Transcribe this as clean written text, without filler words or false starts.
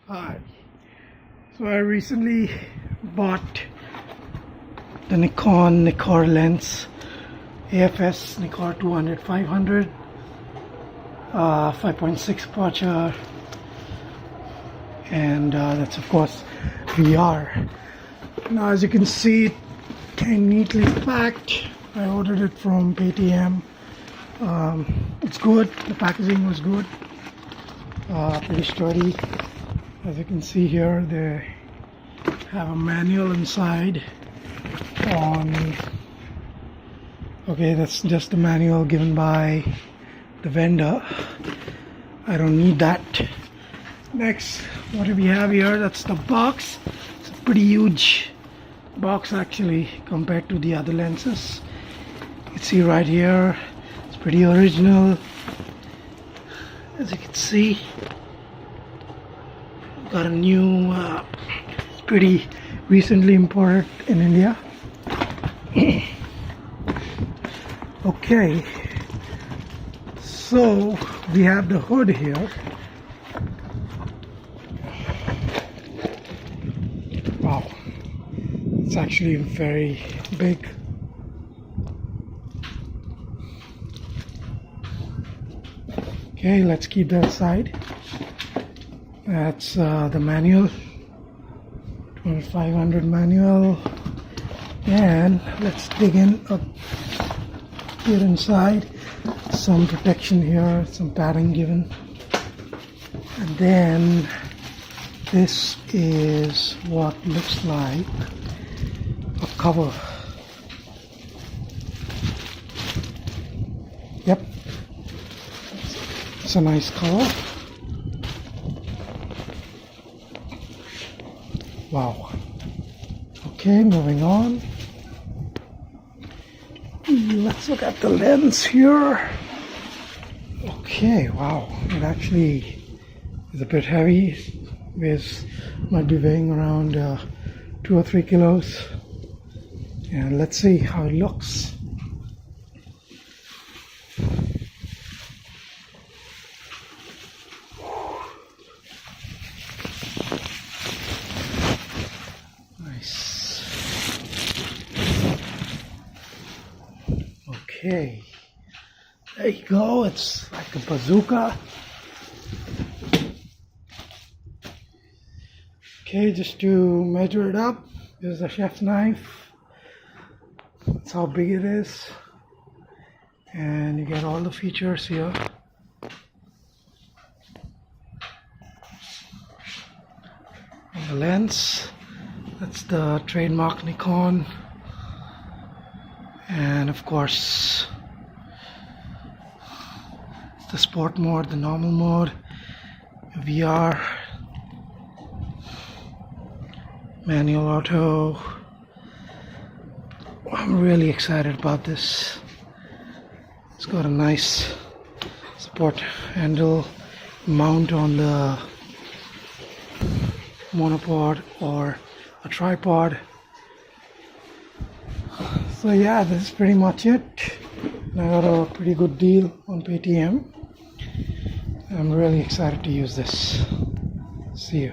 Hi. So I recently bought the Nikon Nikkor lens AF-S Nikkor 200-500 5.6 aperture, and that's of course VR. Now as you can see, it came neatly packed. I ordered it from Paytm. It's good, the packaging was good, pretty sturdy. As you can see here, they have a manual inside on, okay, that's just the manual given by the vendor. I don't need that. Next, what do we have here? That's the box. It's a pretty huge box actually compared to the other lenses. You can see right here, it's pretty original. As you can see, got a new, it's pretty recently imported in India. Okay, so we have the hood here. Wow, it's actually very big. Okay, let's keep that aside. That's the manual, 500 manual, and let's dig in up here inside. Some protection here, some padding given, and then this is what looks like a cover. Yep, it's a nice cover. Wow. Okay, moving on. Let's look at the lens here. Okay, wow. It actually is a bit heavy. Might be weighing around 2 or 3 kilos. And let's see how it looks. Okay, there you go. It's like a bazooka. Okay, just to measure it up, there's a chef's knife. That's how big it is, and you get all the features here. And the lens, that's the trademark Nikon. And of course, the sport mode, the normal mode, VR, manual auto. I'm really excited about this. It's got a nice support handle, mount on the monopod or a tripod. So yeah, this is pretty much it. I got a pretty good deal on Paytm. I'm really excited to use this. See you.